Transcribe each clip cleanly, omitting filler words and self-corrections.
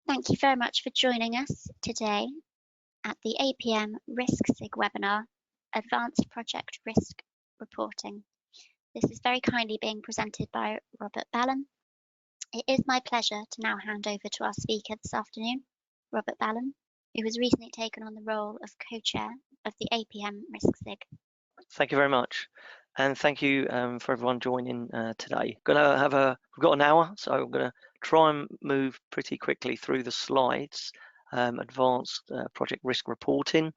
Thank you very much for joining us today at the APM RiskSig webinar, Advanced Project Risk Reporting. This is very kindly being presented by Robert Balaam. It is my pleasure to now hand over to our speaker this afternoon, Robert Balaam, who has recently taken on the role of co-chair of the APM RiskSig. Thank you very much, and thank you for everyone joining today. We've got an hour, so I'm going to try and move pretty quickly through the slides. Advanced project risk reporting.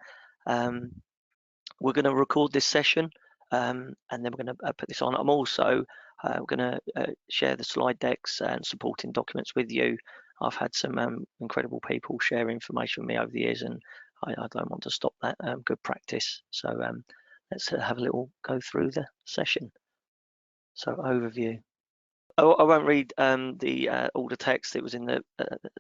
We're going to record this session, and then we're going to put this on. I'm also going to share the slide decks and supporting documents with you. I've had some incredible people share information with me over the years, and I don't want to stop that good practice. So let's have a little go through the session. So overview. I won't read all the text that was in the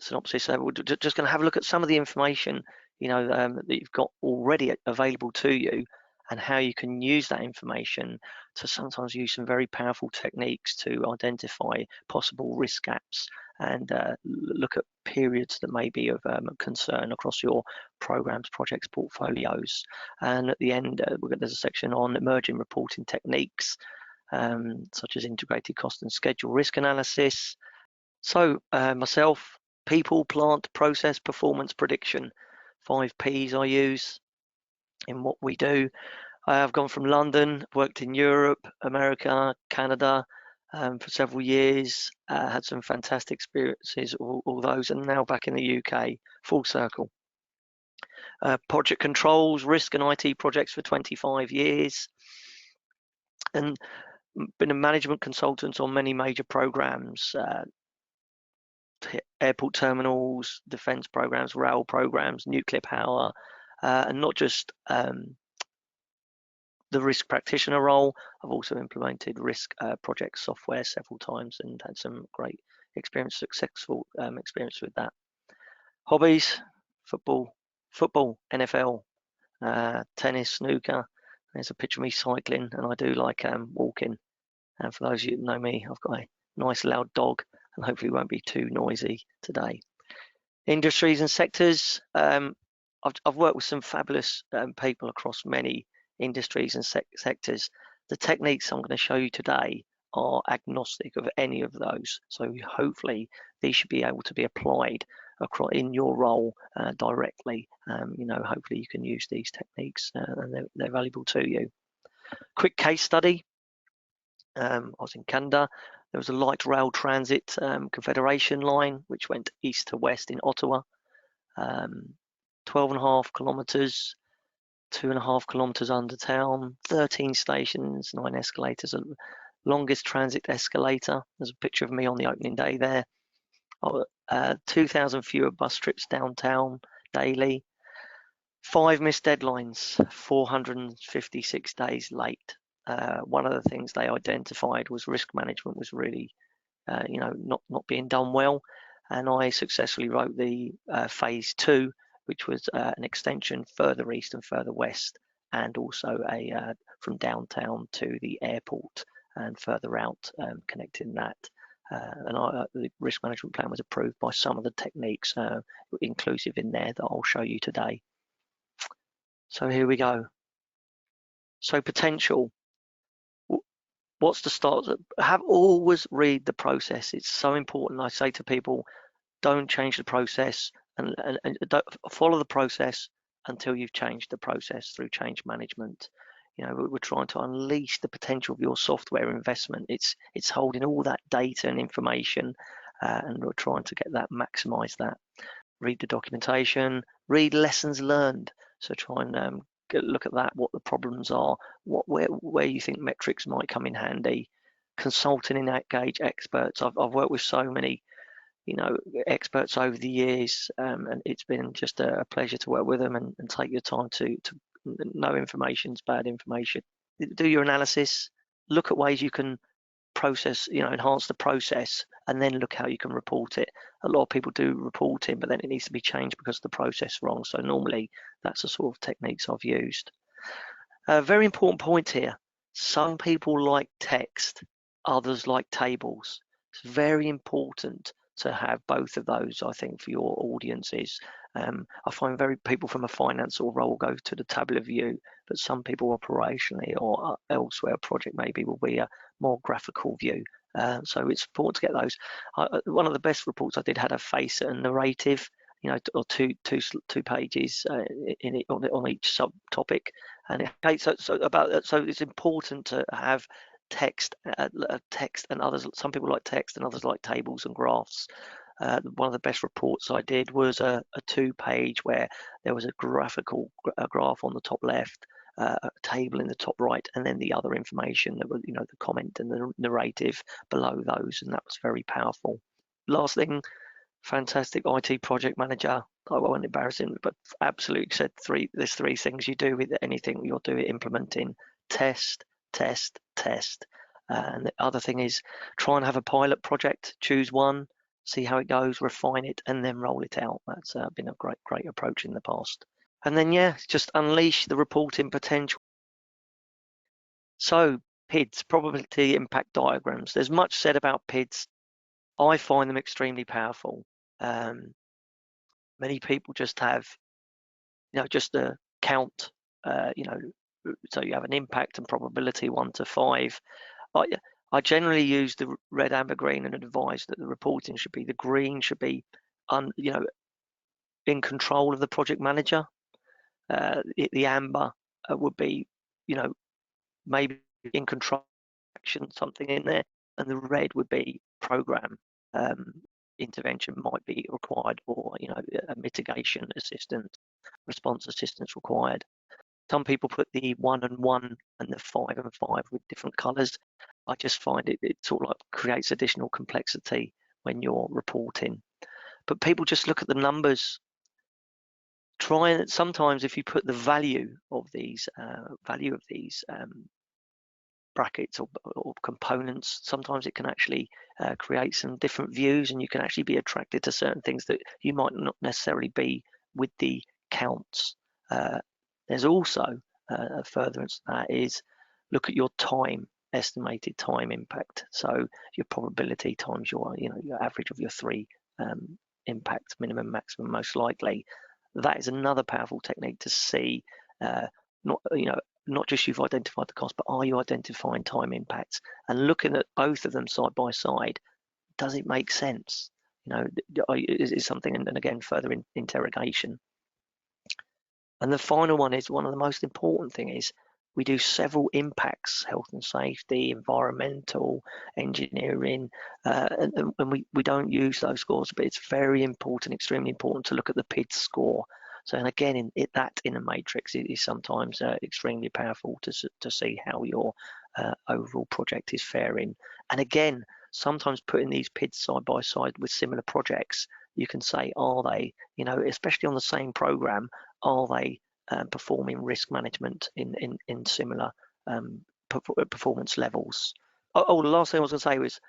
synopsis. So we're just going to have a look at some of the information, that you've got already available to you, and how you can use that information to sometimes use some very powerful techniques to identify possible risk gaps and look at periods that may be of concern across your programs, projects, portfolios. And at the end, there's a section on emerging reporting techniques, such as integrated cost and schedule risk analysis. So myself, people, plant, process, performance, prediction, 5 Ps I use in what we do. I have gone from London, worked in Europe, America, Canada for several years, had some fantastic experiences, all those, and now back in the UK, full circle. Project controls, risk and IT projects for 25 years, and been a management consultant on many major programs, airport terminals, defence programs, rail programs, nuclear power, and not just the risk practitioner role. I've also implemented risk project software several times and had some great experience, successful experience with that. Hobbies: football, NFL, tennis, snooker. There's a picture of me cycling, and I do like walking. And for those of you that know me, I've got a nice loud dog, and hopefully won't be too noisy today. Industries and sectors. I've worked with some fabulous people across many industries and sectors. The techniques I'm going to show you today are agnostic of any of those, so hopefully these should be able to be applied across in your role directly. Hopefully you can use these techniques and they're valuable to you. Quick case study. I was in Canada. There was a light rail transit confederation line which went east to west in Ottawa, 12.5 kilometers, 2.5 kilometers under town, 13 stations, 9 escalators, longest transit escalator. There's a picture of me on the opening day there. 2,000 fewer bus trips downtown daily, 5 missed deadlines, 456 days late. One of the things they identified was risk management was really, not being done well, and I successfully wrote the phase 2, which was an extension further east and further west, and also from downtown to the airport and further out, connecting that. The risk management plan was approved by some of the techniques inclusive in there that I'll show you today. So here we go. So potential. What's the start? Always read the process. It's so important. I say to people, don't change the process and don't follow the process until you've changed the process through change management. We're trying to unleash the potential of your software investment. It's holding all that data and information, and we're trying to get that, maximize that. Read the documentation, read lessons learned. So try and look at that, what the problems are, where you think metrics might come in handy. Consulting and engage experts. I've worked with so many experts over the years, and it's been just a pleasure to work with them and take your time to no information's bad information. Do your analysis, look at ways you can process, enhance the process, and then look how you can report it. A lot of people do reporting, but then it needs to be changed because the process is wrong. So normally that's the sort of techniques I've used. A very important point here. Some people like text, others like tables. It's very important to have both of those, I think, for your audiences. I find people from a finance or role go to the tabular view, but some people operationally or elsewhere project maybe will be a more graphical view. So it's important to get those. One of the best reports I did had a face and narrative, or two pages in it on each subtopic, and so it's important to have text and others. Some people like text and others like tables and graphs. One of the best reports I did was a 2-page where there was a graphical graph on the top left, a table in the top right, and then the other information that was, the comment and the narrative below those, and that was very powerful. Last thing, fantastic IT project manager. I won't embarrass him, but absolutely said there's 3 things you do with anything you're doing implementing: test, test, test. And the other thing is try and have a pilot project, choose one, see how it goes, refine it, and then roll it out. That's been a great approach in the past. And then, just unleash the reporting potential. So PIDs, probability impact diagrams. There's much said about PIDs. I find them extremely powerful. Many people just have, just the count, so you have an impact and probability 1 to 5. I generally use the red, amber, green and advise that the reporting should be, the green should be, in control of the project manager. The amber would be, maybe in control action, something in there, and the red would be program. Intervention might be required, or a mitigation assistance, response assistance required. Some people put the 1 and 1 and the 5 and 5 with different colors. I just find it sort of like creates additional complexity when you're reporting. But people just look at the numbers. Try and sometimes if you put the value of these brackets or components, sometimes it can actually create some different views, and you can actually be attracted to certain things that you might not necessarily be with the counts. There's also a furtherance to that is look at your time, estimated time impact. So your probability times your average of your 3 impacts, minimum, maximum, most likely. That is another powerful technique to see not just you've identified the cost, but are you identifying time impacts? And looking at both of them side by side, does it make sense? Is something, and again, further interrogation. And the final one is one of the most important thing is we do several impacts: health and safety, environmental, engineering, and we don't use those scores, but it's very important, extremely important to look at the PIDs score. So, and again, that in a matrix is sometimes extremely powerful to see how your overall project is faring. And again, sometimes putting these PIDs side by side with similar projects, you can say, are they, especially on the same program, are they performing risk management in similar performance levels? Oh, the last thing I was going to say was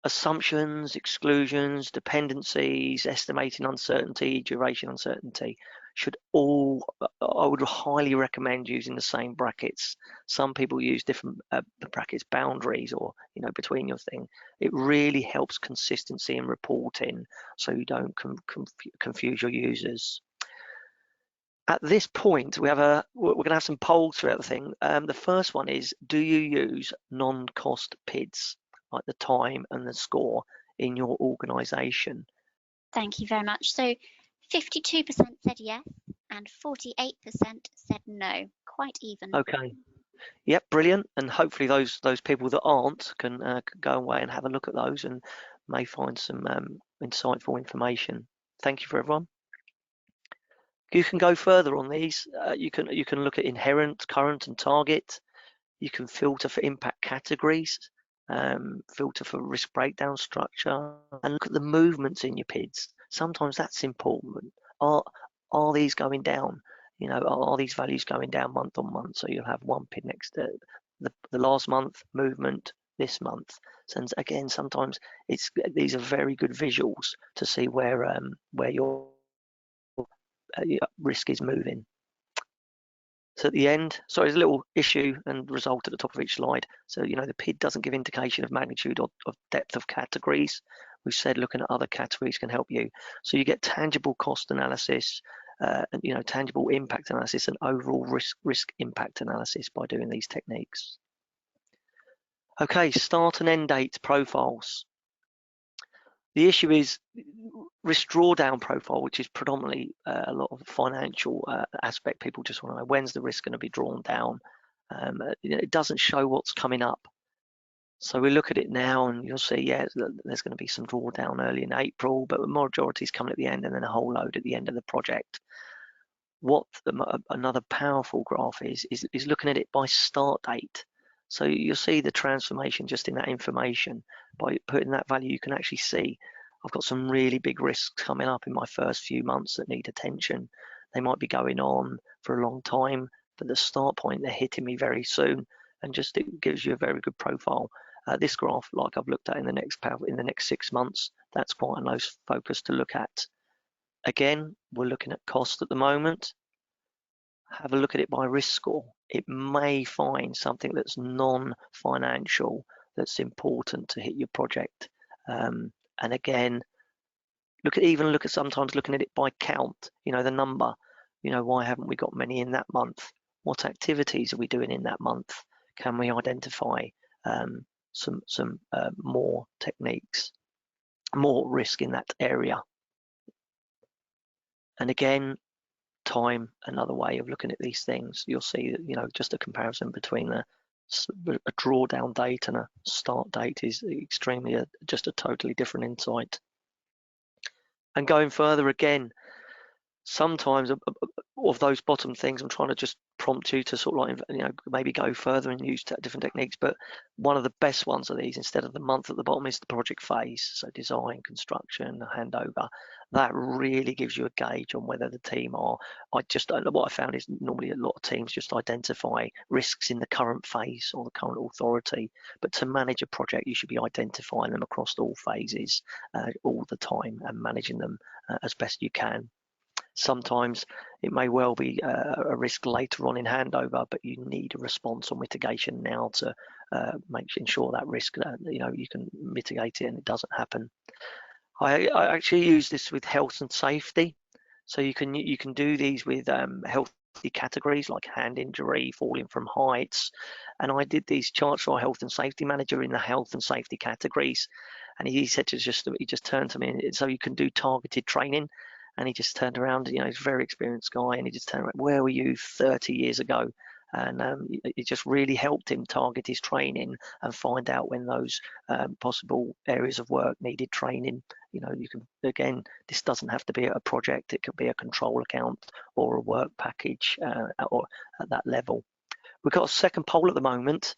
assumptions, exclusions, dependencies, estimating uncertainty, duration uncertainty should all, I would highly recommend using the same brackets. Some people use different brackets, boundaries, or between your thing. It really helps consistency in reporting, so you don't confuse your users. At this point, we're going to have some polls throughout the thing. The first one is, do you use non-cost PIDs, like the time and the score, in your organisation? Thank you very much. So 52% said yes and 48% said no, quite even. Okay. Yep, brilliant. And hopefully those people that aren't can go away and have a look at those and may find some insightful information. Thank you for everyone. You can go further on these. You can look at inherent, current, and target. You can filter for impact categories, filter for risk breakdown structure, and look at the movements in your PIDs. Sometimes that's important. Are these going down? Are these values going down month on month? So you'll have one PID next to the last month movement this month. So again, sometimes these are very good visuals to see where your risk is moving. So at the end, sorry, there's a little issue and result at the top of each slide. So, the PID doesn't give indication of magnitude or of depth of categories. we've said looking at other categories can help you. So you get tangible cost analysis, and tangible impact analysis, and overall risk impact analysis by doing these techniques. Okay, start and end date profiles. The issue is risk drawdown profile, which is predominantly a lot of financial aspect. People just want to know when's the risk going to be drawn down. It doesn't show what's coming up. So we look at it now and you'll see, yeah, there's going to be some drawdown early in April, but the majority is coming at the end and then a whole load at the end of the project. What another powerful graph is looking at it by start date. So you'll see the transformation just in that information. By putting that value, you can actually see I've got some really big risks coming up in my first few months that need attention. They might be going on for a long time, but the start point, they're hitting me very soon, and just it gives you a very good profile. This graph, like I've looked at in the next 6 months, that's quite a nice focus to look at. Again, we're looking at cost at the moment. Have a look at it by risk score. It may find something that's non-financial that's important to hit your project. And again, sometimes looking at it by count, the number, why haven't we got many in that month? What activities are we doing in that month? Can we identify some more techniques, more risk in that area? And again, time, another way of looking at these things. You'll see that just a comparison between a drawdown date and a start date is extremely just a totally different insight. And going further, again, sometimes of those bottom things, I'm trying to just prompt you to sort of maybe go further and use different techniques. But one of the best ones of these, instead of the month at the bottom, is the project phase. So design, construction, handover. That really gives you a gauge on whether the team are. What I found is normally a lot of teams just identify risks in the current phase or the current authority. But to manage a project, you should be identifying them across all phases all the time and managing them as best you can. Sometimes it may well be a risk later on in handover, but you need a response or mitigation now to ensure that risk, you can mitigate it and it doesn't happen. I actually use this with health and safety. So you can do these with healthy categories like hand injury, falling from heights. And I did these charts for our health and safety manager in the health and safety categories. And he said he just turned to me, so you can do targeted training. And he just turned around, he's a very experienced guy, and he just turned around, where were you 30 years ago? And it just really helped him target his training and find out when those possible areas of work needed training. You can, again, this doesn't have to be a project. It could be a control account or a work package or at that level. We've got a second poll at the moment.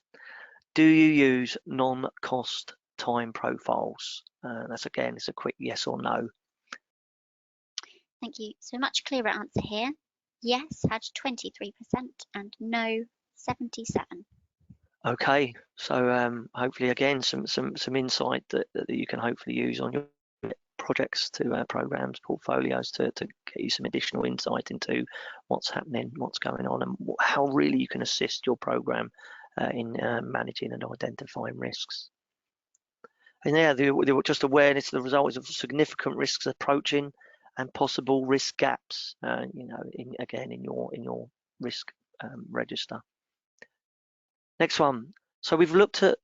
Do you use non-cost time profiles? It's a quick yes or no. Thank you. So a much clearer answer here. Yes had 23% and no 77%. Okay, so hopefully again some insight that you can hopefully use on your projects to programs, portfolios to get you some additional insight into what's happening, what's going on, and how really you can assist your program in managing and identifying risks. And yeah, just awareness of the results of significant risks approaching and possible risk gaps, in your risk register. Next one. So we've looked at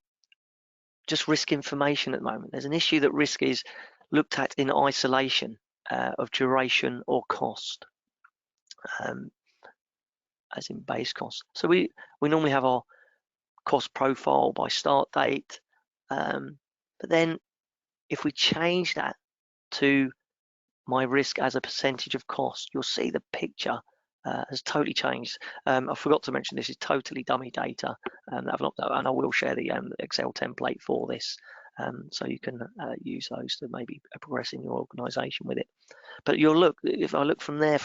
just risk information at the moment. There's an issue that risk is looked at in isolation of duration or cost, as in base cost. So we normally have our cost profile by start date, but then if we change that to my risk as a percentage of cost, you'll see the picture has totally changed. I forgot to mention this is totally dummy data, and I will share the Excel template for this, so you can use those to maybe progress in your organisation with it. But if I look from there,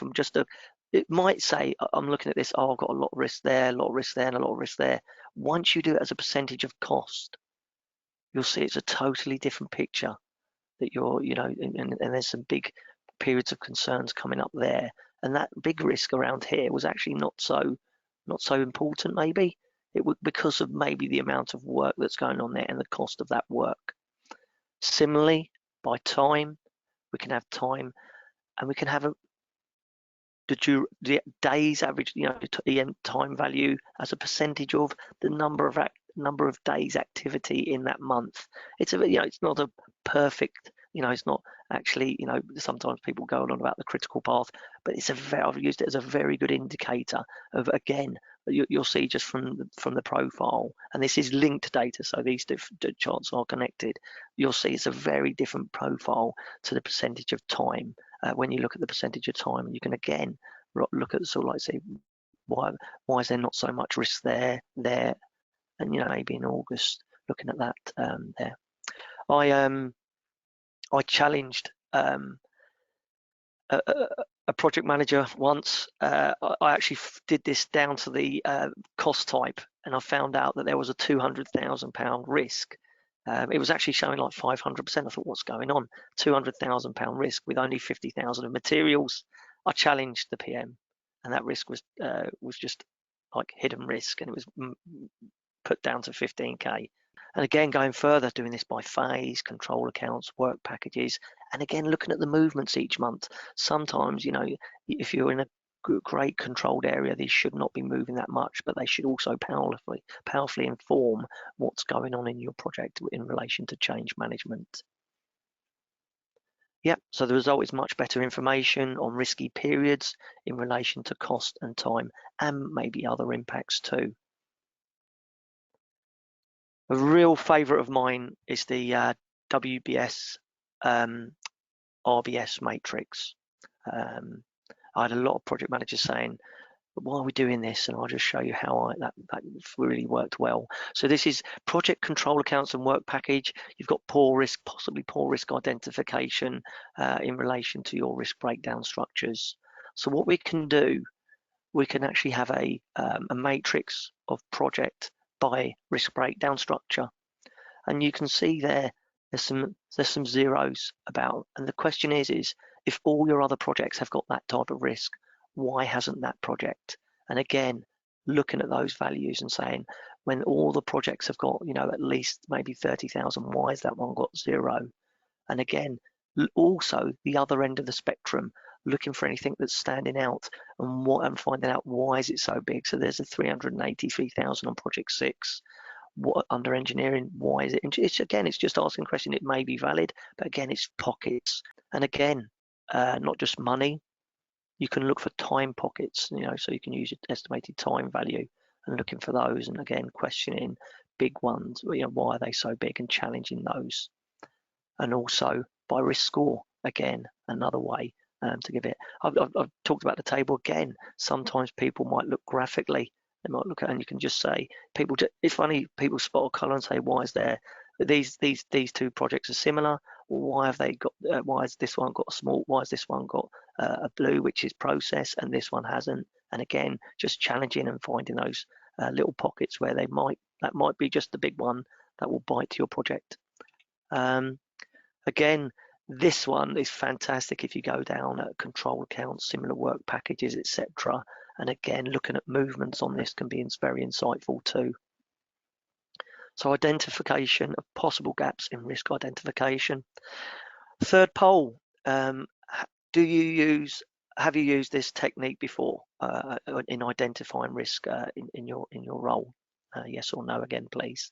it might say I'm looking at this. Oh, I've got a lot of risk there, a lot of risk there, and a lot of risk there. Once you do it as a percentage of cost, you'll see it's a totally different picture. That and there's some big periods of concerns coming up there, and that big risk around here was actually not so important. Maybe it would, because of maybe the amount of work that's going on there and the cost of that work. Similarly, by time. We can have time, and we can have the days average, EM time value as a percentage of the number of days activity in that month. It's it's not a perfect, it's not actually, sometimes people go on about the critical path, but I've used it as a very good indicator of, again, you'll see just from the profile, and this is linked data, so these charts are connected. You'll see it's a very different profile to the percentage of time. When you look at the percentage of time, you can again look at sort of like, say, why is there not so much risk there, and maybe in August, looking at that there. I challenged a project manager once. I actually did this down to the cost type, and I found out that there was a £200,000 risk. It was actually showing like 500%. I thought, what's going on? £200,000 risk with only 50,000 of materials. I challenged the PM, and that risk was just like hidden risk, and it was put down to 15k. And again, going further, doing this by phase, control accounts, work packages, and again looking at the movements each month. Sometimes, if you're in a great controlled area, these should not be moving that much, but they should also powerfully inform what's going on in your project in relation to change management. Yep, so the result is much better information on risky periods in relation to cost and time, and maybe other impacts too. A real favourite of mine is the WBS RBS matrix. I had a lot of project managers saying, why are we doing this? And I'll just show you how that really worked well. So this is project control accounts and work package. You've got poor risk, possibly poor risk identification in relation to your risk breakdown structures. So what we can do, we can actually have a matrix of project by risk breakdown structure, and you can see there's some zeros about, and the question is if all your other projects have got that type of risk, why hasn't that project? And again, looking at those values and saying, when all the projects have got at least maybe 30,000, why has that one got 0? And again, also the other end of the spectrum, looking for anything that's standing out and finding out why is it so big. So there's a 383,000 on project 6. What under engineering, why is it? It's just asking a question. It may be valid, but again, it's pockets. And again, not just money. You can look for time pockets, so you can use your estimated time value and looking for those, and again, questioning big ones, why are they so big, and challenging those. And also by risk score, again, another way to give it. I've talked about the table again. Sometimes people might look graphically. They might look at, and you can just say, it's funny, people spot a colour and say, why is there these two projects are similar? Why have they got? Why has this one got a small? Why has this one got a blue, which is process, and this one hasn't? And again, just challenging and finding those little pockets where that might be just the big one that will bite to your project. Again, this one is fantastic if you go down at control accounts, similar work packages, etc. And again, looking at movements on this can be very insightful too. So identification of possible gaps in risk identification. Third poll, have you used this technique before in identifying risk in your role? Yes or no again, please.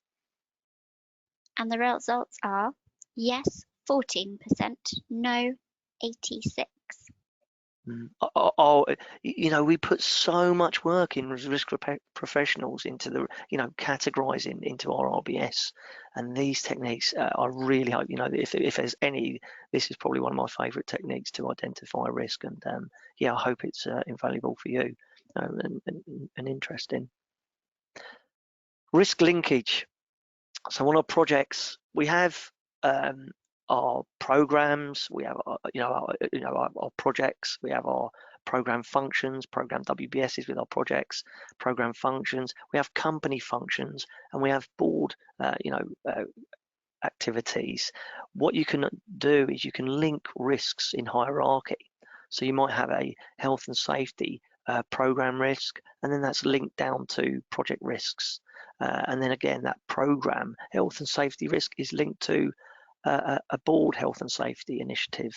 And the results are yes, 14%, no, 86%. We put so much work in risk professionals into the, categorizing into our RBS, and these techniques I really hope, if there's any, this is probably one of my favorite techniques to identify risk, and I hope it's invaluable for you and interesting. Risk linkage. So on our projects, we have our programs, we have our projects, we have our program functions, program WBSs with our projects, program functions, we have company functions, and we have board activities. What you can do is you can link risks in hierarchy. So you might have a health and safety program risk, and then that's linked down to project risks. And then again, that program health and safety risk is linked to a board health and safety initiative.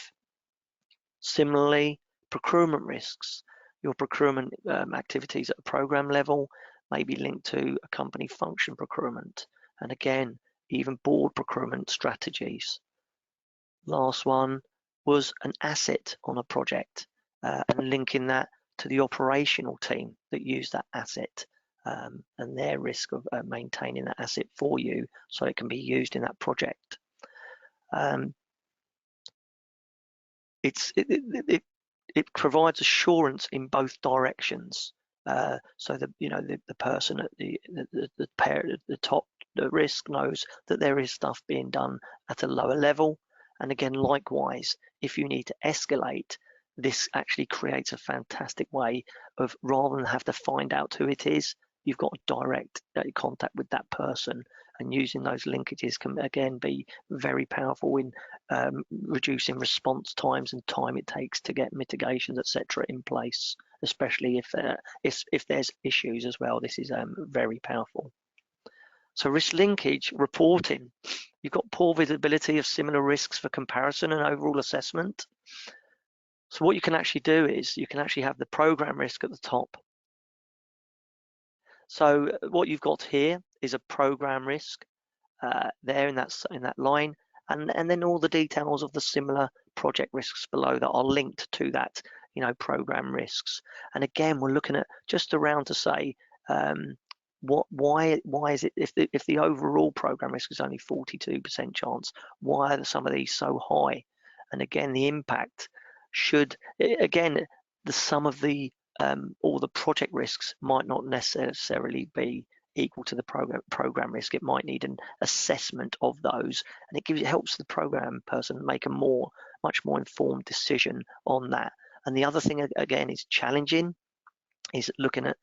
Similarly, procurement risks. Your procurement activities at a program level may be linked to a company function procurement, and again, even board procurement strategies. Last one was an asset on a project, and linking that to the operational team that use that asset, and their risk of maintaining that asset for you so it can be used in that project. It provides assurance in both directions, so that the person at the top, the risk, knows that there is stuff being done at a lower level, and again, likewise, if you need to escalate, this actually creates a fantastic way of, rather than have to find out who it is, you've got direct contact with that person, and using those linkages can again be very powerful in reducing response times and time it takes to get mitigations, etc., in place, especially if there's issues as well. This is very powerful. So risk linkage reporting. You've got poor visibility of similar risks for comparison and overall assessment. So what you can actually do is you can actually have the program risk at the top. So what you've got here is a program risk there in that line, and then all the details of the similar project risks below that are linked to that, program risks. And again, we're looking at just around to say, why is it, if the overall program risk is only 42% chance, why are some of these so high? And again, the impact should, again, the sum of the all the project risks might not necessarily be equal to the program risk. It might need an assessment of those, and it helps the program person make a much more informed decision on that. And the other thing again is challenging, is looking at,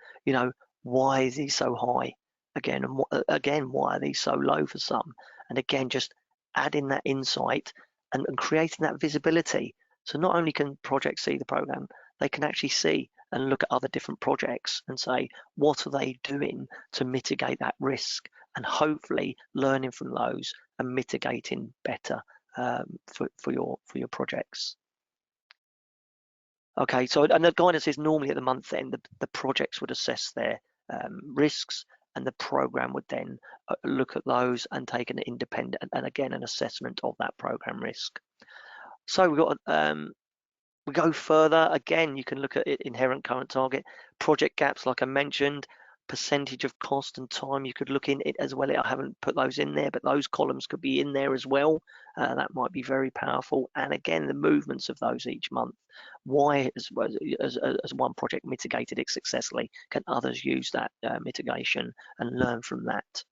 why is he so high again, and again, why are these so low for some? And again, just adding that insight and creating that visibility. So not only can projects see the program, they can actually see and look at other different projects and say, what are they doing to mitigate that risk, and hopefully learning from those and mitigating better for your projects. Okay, so, and the guidance is normally at the month end, the projects would assess their risks, and the program would then look at those and take an independent, and again, an assessment of that program risk. So we've got we go further. Again, you can look at it, inherent current target, project gaps, like I mentioned, percentage of cost and time. You could look in it as well. I haven't put those in there, but those columns could be in there as well. That might be very powerful. And again, the movements of those each month. Why has one project mitigated it successfully? Can others use that mitigation and learn from that?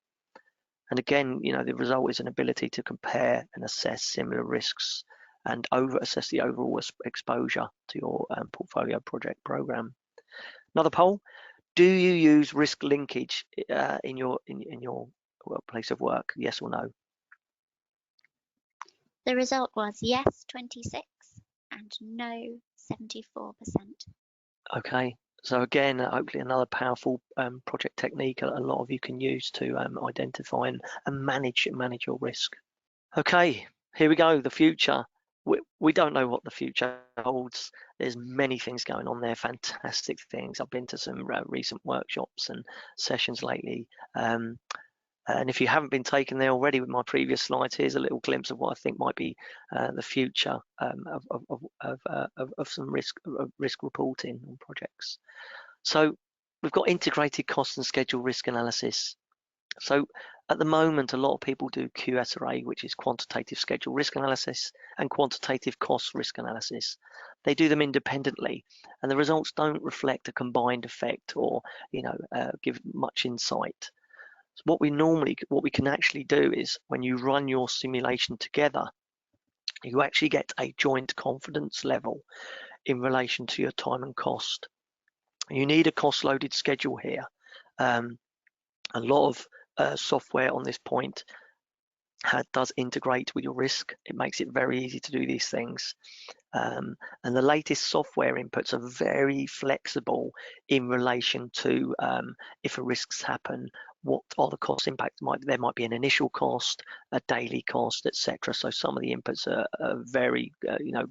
And again, the result is an ability to compare and assess similar risks and assess the overall exposure to your portfolio project program. Another poll: do you use risk linkage in your place of work? Yes or no? The result was yes, 26, and no, 74%. Okay, so again, hopefully another powerful project technique a lot of you can use to identify and manage your risk. Okay, here we go, the future. We don't know what the future holds. There's many things going on there, fantastic things. I've been to some recent workshops and sessions lately. And if you haven't been taken there already with my previous slides, here's a little glimpse of what I think might be the future of some risk reporting on projects. So we've got integrated cost and schedule risk analysis. So at the moment, a lot of people do QSRA, which is quantitative schedule risk analysis, and quantitative cost risk analysis. They do them independently, and the results don't reflect a combined effect or give much insight. So what we can actually do is, when you run your simulation together, you actually get a joint confidence level in relation to your time and cost. You need a cost loaded schedule here. A lot of software on this point does integrate with your risk. It makes it very easy to do these things. And the latest software inputs are very flexible in relation to if a risks happen, what are the cost impacts? There might be an initial cost, a daily cost, etc. So some of the inputs are very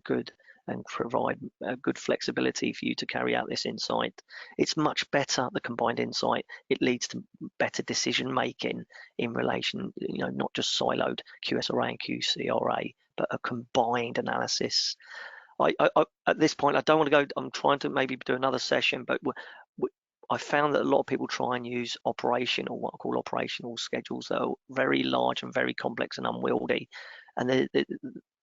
good and provide good flexibility for you to carry out this insight. It's much better, the combined insight. It leads to better decision making in relation, not just siloed QSRA and QCRA, but a combined analysis. At this point, I don't want to go. I'm trying to maybe do another session, but I found that a lot of people try and use what I call operational schedules that are very large and very complex and unwieldy. And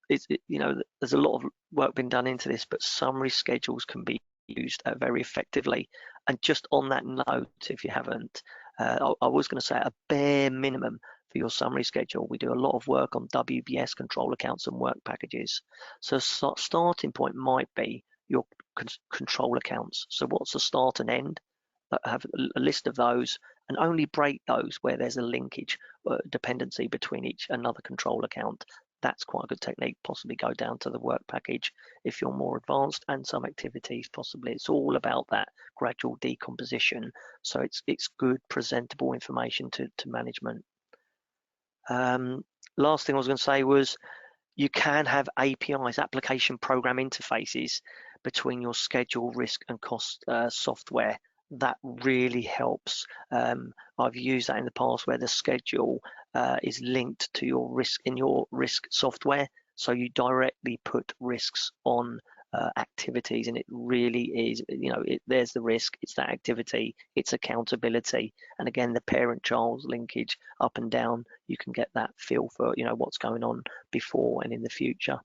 there's a lot of work been done into this, but summary schedules can be used very effectively. And just on that note, if you haven't, I was going to say, at a bare minimum for your summary schedule, we do a lot of work on WBS control accounts and work packages. So starting point might be your control accounts. So what's the start and end? Have a list of those, and only break those where there's a linkage dependency between another control account. That's quite a good technique. Possibly go down to the work package if you're more advanced, and some activities possibly. It's all about that gradual decomposition, so it's good presentable information to management. Last thing I was going to say was, you can have APIs, application program interfaces, between your schedule, risk and cost software. That really helps. I've used that in the past, where the schedule is linked to your risk in your risk software, so you directly put risks on activities, and it really is, there's the risk, it's that activity, it's accountability, and again, the parent-child linkage up and down, you can get that feel for what's going on before and in the future.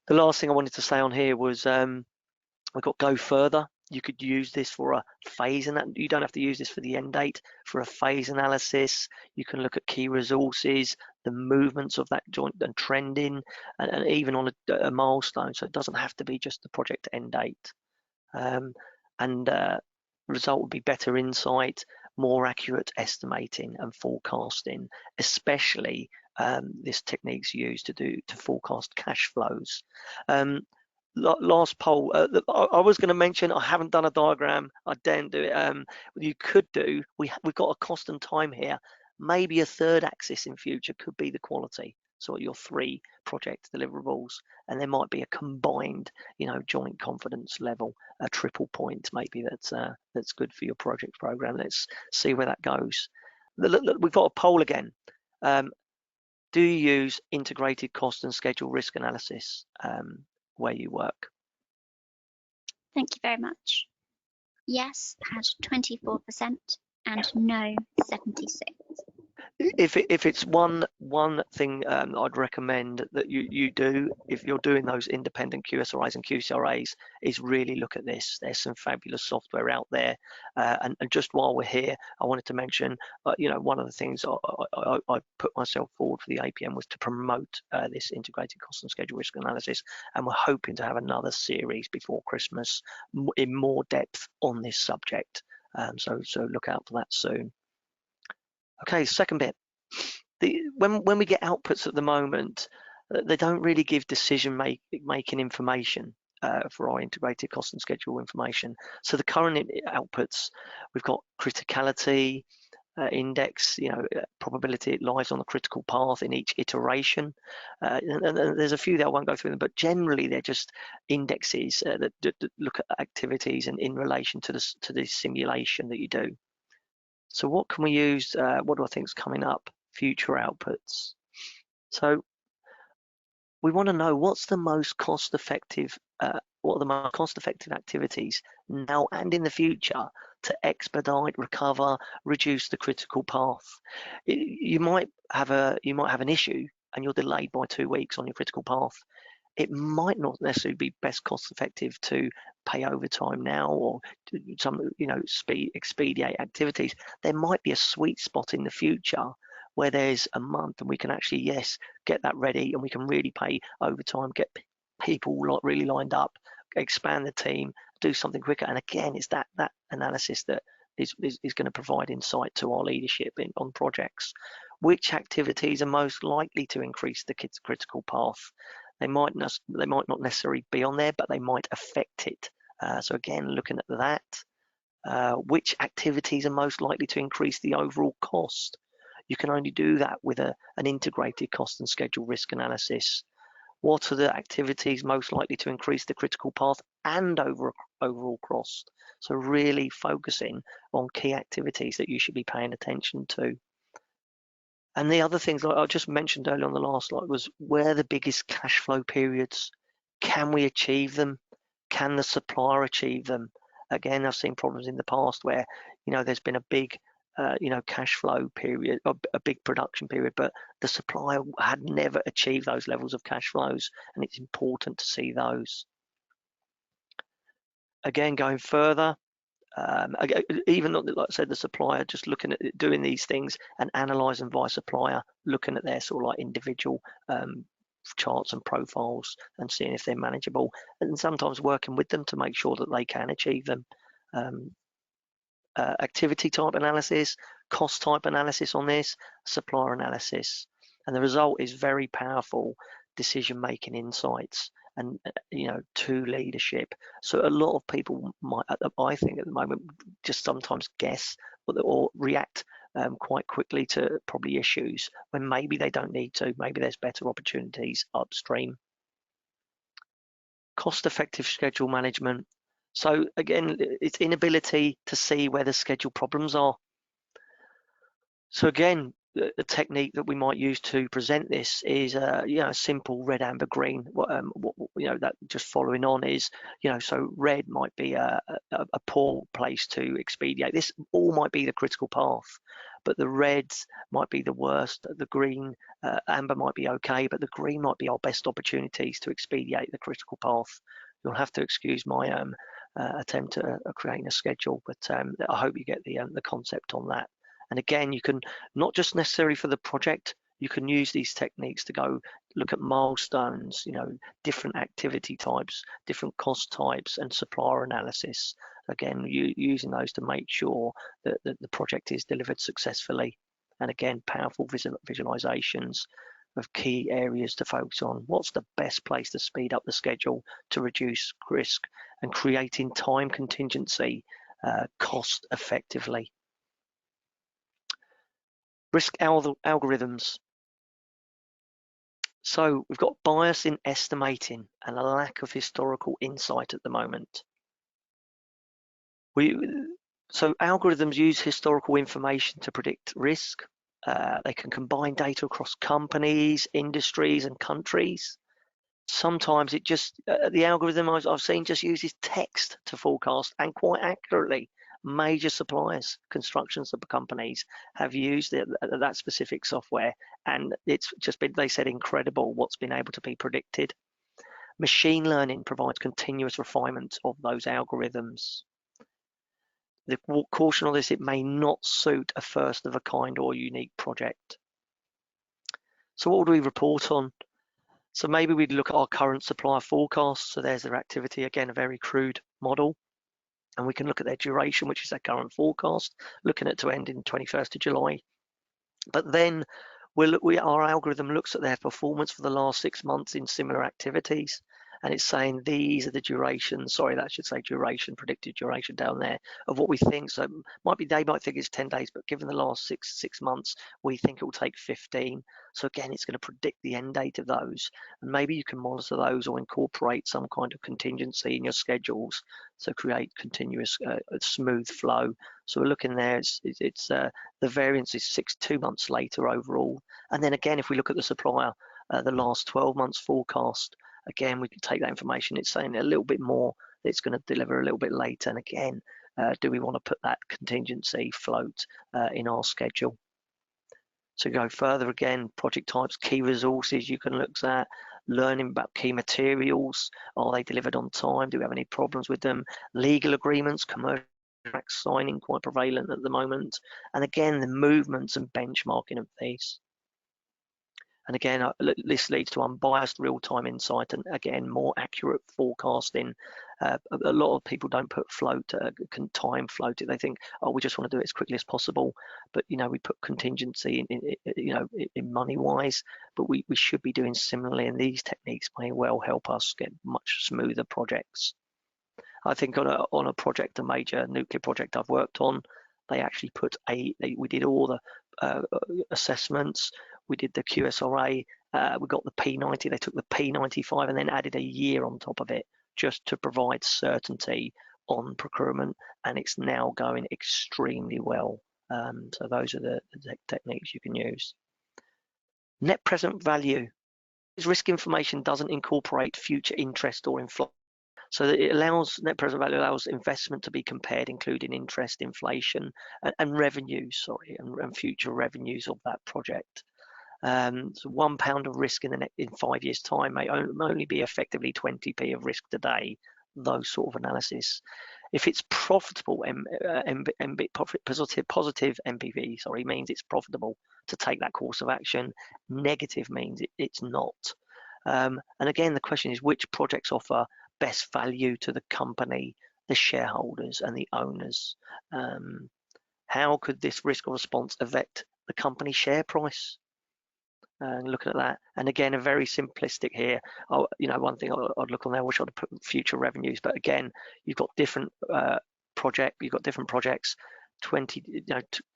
The last thing I wanted to say on here was we've got go further. You could use this for a phase, and you don't have to use this for the end date. For a phase analysis, you can look at key resources, the movements of that joint and trending, and even on a milestone. So it doesn't have to be just the project end date. Result would be better insight, more accurate estimating and forecasting, especially this technique's used to forecast cash flows. Last poll, I was going to mention, I haven't done a diagram, I didn't do it. You could do, we've got a cost and time here. Maybe a third axis in future could be the quality. So your 3 project deliverables, and there might be a combined, joint confidence level, a triple point maybe that's good for your project program. Let's see where that goes. Look, we've got a poll again. Do you use integrated cost and schedule risk analysis where you work? Thank you very much. Yes had 24% and no 76%. If it's one thing I'd recommend that you do if you're doing those independent QSRAs and QCRAs is really look at this. There's some fabulous software out there, and just while we're here, I wanted to mention one of the things I put myself forward for the APM was to promote this integrated cost and schedule risk analysis, and we're hoping to have another series before Christmas in more depth on this subject, so look out for that soon. Okay, second bit. When we get outputs at the moment, they don't really give decision making information for our integrated cost and schedule information. So the current outputs, we've got criticality index, probability it lies on the critical path in each iteration, and there's a few that I won't go through them, but generally they're just indexes that look at activities and in relation to the simulation that you do. So what can we use? What do I think is coming up? Future outputs. So we want to know what's the most cost-effective, what are the most cost-effective activities now and in the future to expedite, recover, reduce the critical path. You might have an issue and you're delayed by 2 weeks on your critical path. It might not necessarily be best cost-effective to pay overtime now or some expedite activities. There might be a sweet spot in the future where there's a month and we can actually get that ready, and we can really pay overtime, get people really lined up, expand the team, do something quicker. And again, it's that analysis that is going to provide insight to our leadership on projects. Which activities are most likely to increase the critical path? They might not necessarily be on there, but they might affect it. So again, looking at that. which activities are most likely to increase the overall cost. You can only do that with an integrated cost and schedule risk analysis. What are the activities most likely to increase the critical path and overall cost? So really focusing on key activities that you should be paying attention to. And the other things like I just mentioned earlier on the last slide was, where are the biggest cash flow periods? Can we achieve them? Can the supplier achieve them? Again, I've seen problems in the past where, there's been a big, cash flow period, a big production period, but the supplier had never achieved those levels of cash flows, and it's important to see those. Again, going further, even like I said, the supplier just looking at doing these things and analysing by supplier, looking at their sort of like individual charts and profiles and seeing if they're manageable, and sometimes working with them to make sure that they can achieve them. Activity type analysis, cost type analysis on this, supplier analysis, and the result is very powerful decision making insights and to leadership. So a lot of people might, I think at the moment, just sometimes guess or react quite quickly to probably issues when maybe they don't need to. Maybe there's better opportunities upstream. Cost-effective schedule management. So again, it's inability to see where the schedule problems are. So again, the technique that we might use to present this is a simple red, amber, green. That just following on is, so red might be a poor place to expedite. This all might be the critical path, but the reds might be the worst. The green, amber might be okay, but the green might be our best opportunities to expedite the critical path. You'll have to excuse my attempt at creating a schedule, but I hope you get the concept on that. And again, you can not just necessarily for the project, you can use these techniques to go look at milestones, different activity types, different cost types, and supplier analysis. Again, using those to make sure that the project is delivered successfully. And again, powerful visualizations of key areas to focus on. What's the best place to speed up the schedule to reduce risk, and creating time contingency cost effectively. Risk algorithms. So we've got bias in estimating and a lack of historical insight at the moment. So algorithms use historical information to predict risk. They can combine data across companies, industries, and countries. Sometimes it just, the algorithm I've seen just uses text to forecast, and quite accurately. Major suppliers, construction companies have used that specific software, and it's just been, they said, incredible what's been able to be predicted. Machine learning provides continuous refinement of those algorithms. The caution on this, it may not suit a first of a kind or unique project. So what would we report on? So maybe we'd look at our current supplier forecasts. So there's their activity, again, a very crude model. And we can look at their duration, which is their current forecast, looking at to end in 21st of July. But then our algorithm looks at their performance for the last 6 months in similar activities. And it's saying these are the durations, sorry, that should say duration, predicted duration down there, of what we think. So they might think it's 10 days, but given the last six months, we think it will take 15. So again, it's going to predict the end date of those. And maybe you can monitor those or incorporate some kind of contingency in your schedules to create continuous smooth flow. So we're looking there, it's the variance is 2 months later overall. And then again, if we look at the supplier, the last 12 months forecast, again, we can take that information. It's saying a little bit more that it's going to deliver a little bit later. And again, do we want to put that contingency float in our schedule? So go further again, project types, key resources you can look at, learning about key materials. Are they delivered on time? Do we have any problems with them? Legal agreements, commercial contracts signing, quite prevalent at the moment. And again, the movements and benchmarking of these. And again, this leads to unbiased real-time insight and again, more accurate forecasting. A lot of people don't put time float it. They think, oh, we just want to do it as quickly as possible. But, we put contingency in money-wise, but we should be doing similarly. And these techniques may well help us get much smoother projects. I think on a project, a major nuclear project I've worked on, they actually put we did all the assessments, we did the QSRA, we got the P90, they took the P95 and then added a year on top of it just to provide certainty on procurement, and it's now going extremely well. So those are the techniques you can use. Net present value. This risk information doesn't incorporate future interest or inflation. So that it allows net present value allows investment to be compared, including interest, inflation, and revenues, and future revenues of that project. So £1 of risk in 5 years' time may only be effectively 20p of risk today. Those sort of analysis. If it's profitable, positive NPV, means it's profitable to take that course of action. Negative means it's not. And again, the question is, which projects offer best value to the company, the shareholders, and the owners? How could this risk or response affect the company share price? Looking at that, and again, a very simplistic here. One thing I'd look on there, I wish I'd put future revenues, but again, you've got different projects, 20,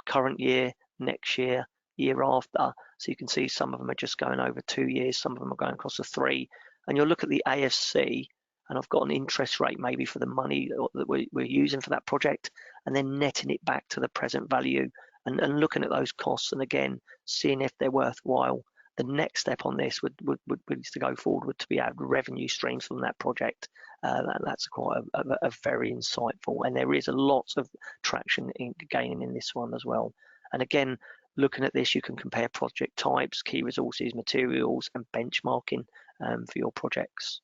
current year, next year, year after. So you can see some of them are just going over 2 years, some of them are going across the 3. And you'll look at the ASC, and I've got an interest rate maybe for the money that we're using for that project, and then netting it back to the present value, and looking at those costs, and again, seeing if they're worthwhile. The next step on this would to go forward would to be add revenue streams from that project. That's quite a very insightful, and there is a lot of traction in gaining in this one as well. And again, looking at this, you can compare project types, key resources, materials, and benchmarking for your projects.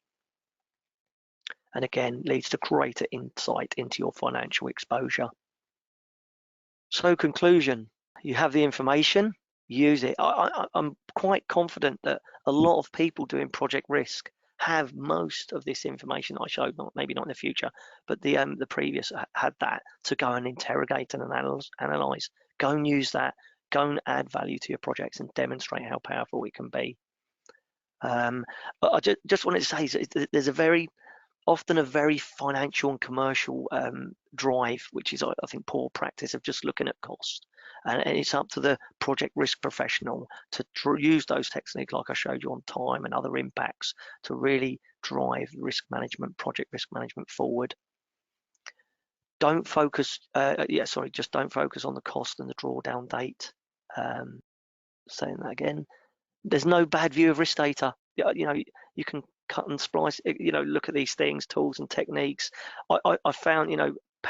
And again, leads to greater insight into your financial exposure. So conclusion, you have the information, use it. I'm quite confident that a lot of people doing project risk have most of this information I showed, maybe not in the future, but the previous had that to go and interrogate and analyze. Go and use that, go and add value to your projects and demonstrate how powerful it can be. But I just wanted to say, there's often a very financial and commercial drive, which is, I think, poor practice of just looking at cost. And it's up to the project risk professional to use those techniques like I showed you on time and other impacts to really drive risk management, project risk management forward. Don't focus, just don't focus on the cost and the drawdown date. Saying that again, there's no bad view of risk data. You can cut and splice, look at these things, tools and techniques. I found,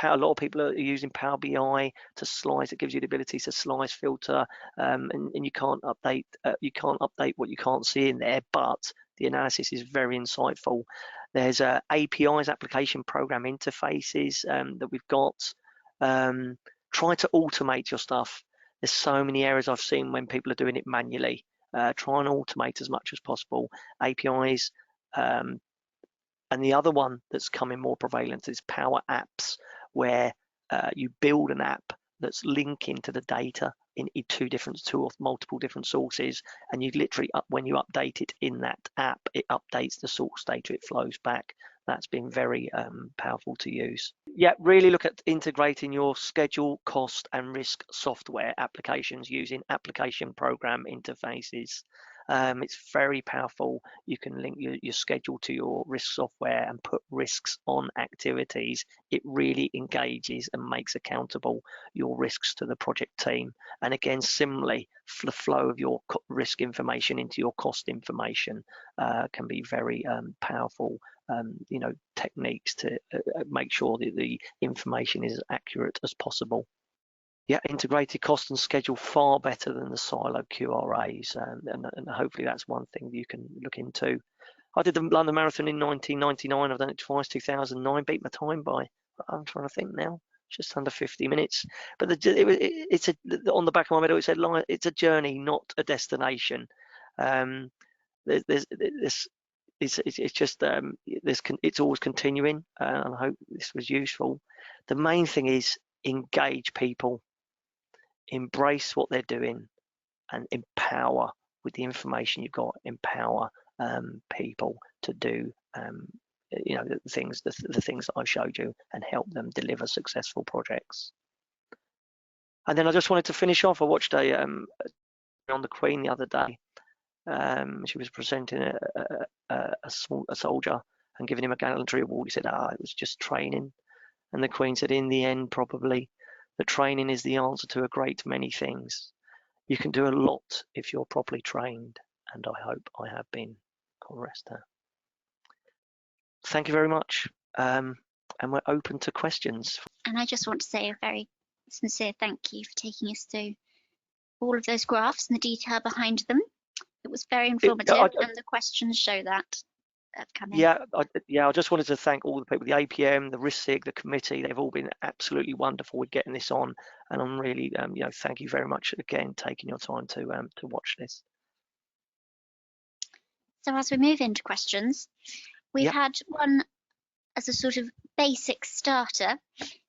a lot of people are using Power BI to slice. It gives you the ability to slice, filter, and you can't update what you can't see in there, but the analysis is very insightful. There's APIs, application program interfaces, that we've got. Try to automate your stuff. There's so many errors I've seen when people are doing it manually. Try and automate as much as possible. APIs, and the other one that's coming more prevalent is Power Apps, where you build an app that's linking to the data in two or multiple different sources, and you literally, when you update it in that app, it updates the source data, it flows back. That's been very powerful to use. Yeah, really look at integrating your schedule, cost, and risk software applications using application program interfaces. It's very powerful. You can link your schedule to your risk software and put risks on activities. It really engages and makes accountable your risks to the project team. And again, similarly, the flow of your risk information into your cost information can be very powerful techniques to make sure that the information is as accurate as possible. Yeah, integrated cost and schedule far better than the siloed QRAs, and hopefully that's one thing you can look into. I did the London Marathon in 1999. I've done it twice, 2009. Beat my time by, I'm trying to think now, just under 50 minutes. But it's on the back of my medal it said, it's a journey, not a destination. It's always continuing, and I hope this was useful. The main thing is engage people. Embrace what they're doing and empower with the information you've got. Empower people to do you know, the things that I showed you, and help them deliver successful projects. And then I just wanted to finish off. I watched on the Queen the other day. She was presenting a soldier and giving him a gallantry award. He said, it was just training. And the Queen said, in the end, probably, that training is the answer to a great many things. You can do a lot if you're properly trained, and I hope I have been. God rest her. Thank you very much. And we're open to questions. And I just want to say a very sincere thank you for taking us through all of those graphs and the detail behind them. It was very informative, and the questions show that have come in. Yeah, I just wanted to thank all the people, the APM, the RISC, the committee. They've all been absolutely wonderful with getting this on, and I'm really, thank you very much again, taking your time to watch this. So as we move into questions, we've had one as a sort of basic starter.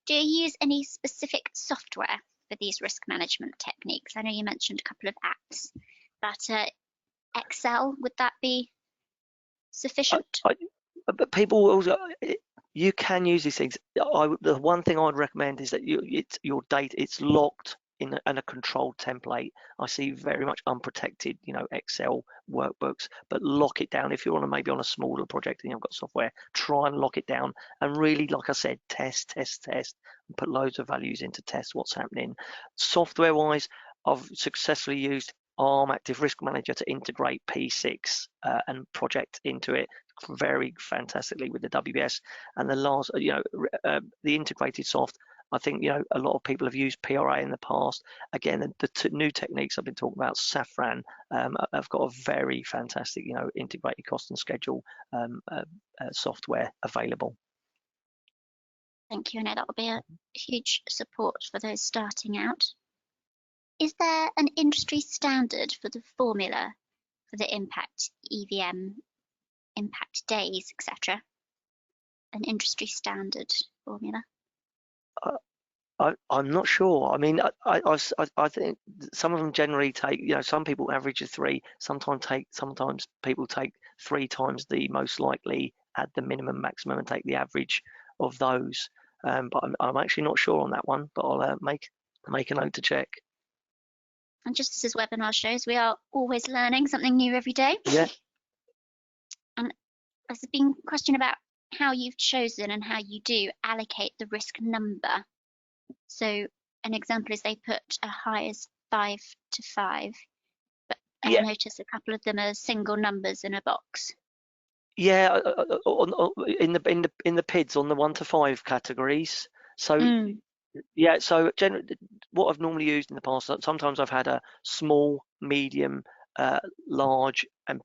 Do you use any specific software for these risk management techniques? I know you mentioned a couple of apps, but Excel, would that be sufficient? But people also, you can use these things. The one thing I'd recommend is that your data, it's locked in a controlled template. I see very much unprotected, Excel workbooks, but lock it down. If you're maybe on a smaller project and you've got software, try and lock it down and really, like I said, test, and put loads of values into test what's happening. Software wise, I've successfully used ARM Active Risk Manager to integrate P6 and project into it very fantastically with the WBS. And the last, the integrated soft, I think, a lot of people have used PRA in the past. Again, the new techniques I've been talking about, Safran, have got a very fantastic, integrated cost and schedule software available. Thank you. I know that will be a huge support for those starting out. Is there an industry standard for the formula for the impact EVM, impact days, etc.? An industry standard formula? I'm not sure. I mean, I think some of them generally take, some people average a 3, sometimes people take 3 times the most likely, add the minimum, maximum, and take the average of those. But I'm actually not sure on that one, but I'll make a note to check. And just as this webinar shows, we are always learning something new every day. Yeah. And there's been a question about how you've chosen and how you do allocate the risk number. So an example is they put a high as 5 to 5, but I noticed a couple of them are single numbers in a box. Yeah, in the PIDs on the 1 to 5 categories. So yeah, so generally, what I've normally used in the past, sometimes I've had a small, medium, large, and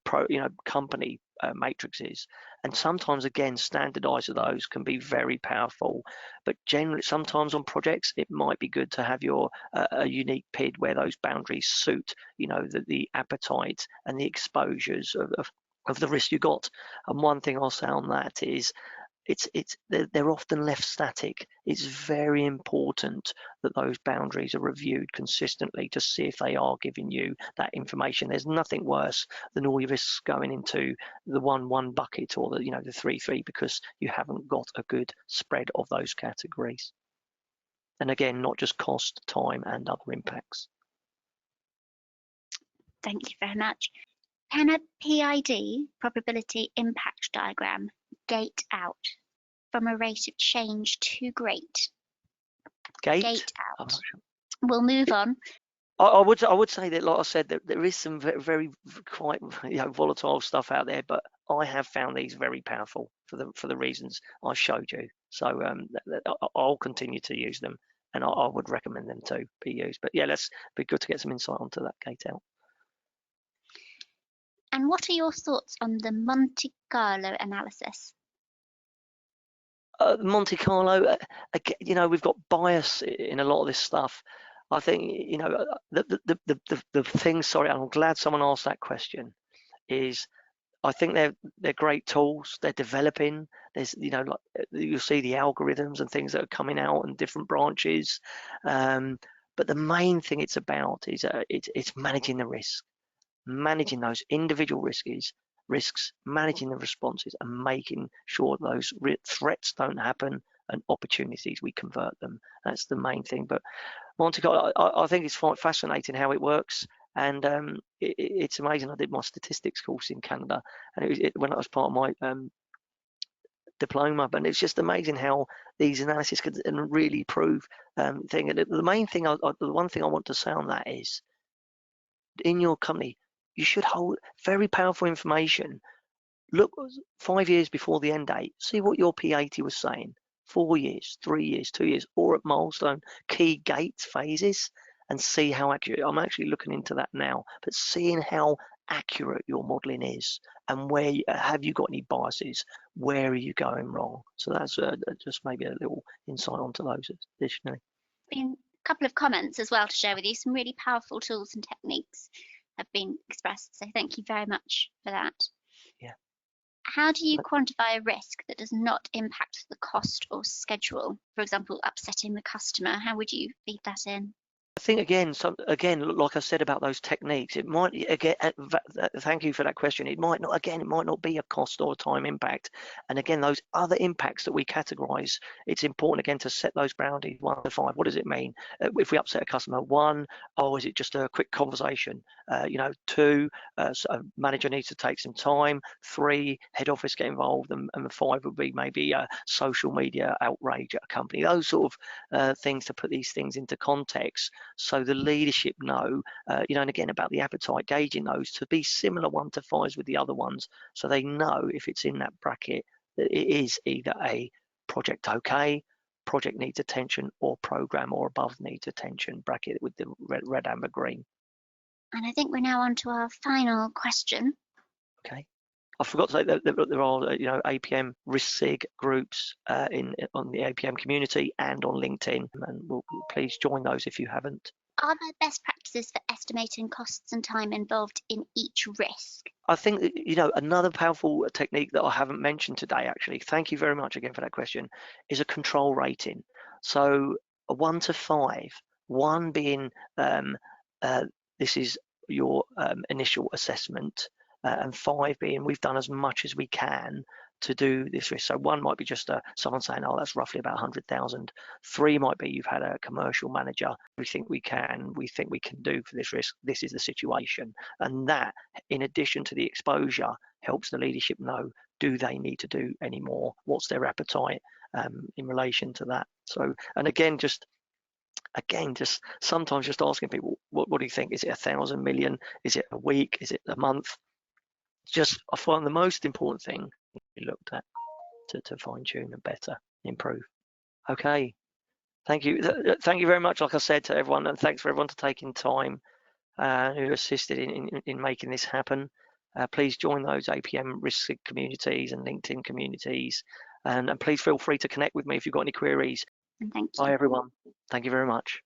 company matrices, and sometimes again standardized of those can be very powerful. But generally, sometimes on projects, it might be good to have your a unique PID where those boundaries suit, the appetite and the exposures of the risk you got. And one thing I'll say on that is, they're often left static. It's very important that those boundaries are reviewed consistently to see if they are giving you that information. There's nothing worse than all your risks going into the 1-1 bucket or the 3-3 because you haven't got a good spread of those categories. And again, not just cost, time, and other impacts. Thank you very much. Can a PID, probability impact diagram, gate out from a rate of change too great? Gate out. We'll move on. I would say that, like I said, that there is some very quite volatile stuff out there, but I have found these very powerful for the reasons I showed you. So I'll continue to use them, and I would recommend them to be used. But yeah, let's be good to get some insight onto that gate out. And what are your thoughts on the Monte Carlo analysis? Monte Carlo, we've got bias in a lot of this stuff. I think, the thing, sorry, I'm glad someone asked that question, is I think they're great tools. They're developing. There's, like you'll see the algorithms and things that are coming out in different branches. But the main thing it's about is it's managing the risk, managing those individual risks risks, managing the responses, and making sure those threats don't happen and opportunities, we convert them. That's the main thing. But Monte Carlo, I think it's quite fascinating how it works. And it's amazing. I did my statistics course in Canada, and when I was part of my diploma, and it's just amazing how these analysis could really prove thing. And the main thing, the one thing I want to say on that is, in your company, you should hold very powerful information. Look 5 years before the end date, see what your P80 was saying. 4 years, 3 years, 2 years, or at milestone key gates phases, and see how accurate. I'm actually looking into that now, but seeing how accurate your modelling is, and where have you got any biases, where are you going wrong. So that's just maybe a little insight onto those additionally. Been a couple of comments as well to share with you. Some really powerful tools and techniques have been expressed, so thank you very much for that. Yeah. How do you quantify a risk that does not impact the cost or schedule? For example, upsetting the customer, how would you feed that in? I think again, like I said about those techniques, it might again. Thank you for that question. It might not be a cost or a time impact. And again, those other impacts that we categorise, it's important again to set those boundaries 1 to 5. What does it mean if we upset a customer? 1, is it just a quick conversation? 2, so a manager needs to take some time. 3, head office get involved, and 5 would be maybe a social media outrage at a company. Those sort of things, to put these things into context, so the leadership know, and again about the appetite, gauging those to be similar 1 to 5s with the other ones, so they know if it's in that bracket that it is either a project okay, project needs attention, or program or above needs attention bracket with the red, amber, green. And I think we're now on to our final question. Okay. I forgot to say that there are, APM risk sig groups on the APM community and on LinkedIn, and please join those if you haven't. Are there best practices for estimating costs and time involved in each risk? I think, another powerful technique that I haven't mentioned today, actually, thank you very much again for that question, is a control rating. So a 1 to 5, 1 being this is your initial assessment, and 5 being we've done as much as we can to do this risk. So 1 might be just someone saying, oh, that's roughly about 100,000. 3 might be you've had a commercial manager, we think we can do for this risk, this is the situation. And that, in addition to the exposure, helps the leadership know, do they need to do any more? What's their appetite in relation to that? So, and again, just sometimes just asking people, what do you think? Is it 1,000 million? Is it a week? Is it a month? I find the most important thing we looked at to fine tune and better improve. Okay, thank you very much, like I said, to everyone, and thanks for everyone for taking time who assisted in making this happen. Please join those APM risk communities and LinkedIn communities, and please feel free to connect with me if you've got any queries. And thank you. Bye everyone, thank you very much.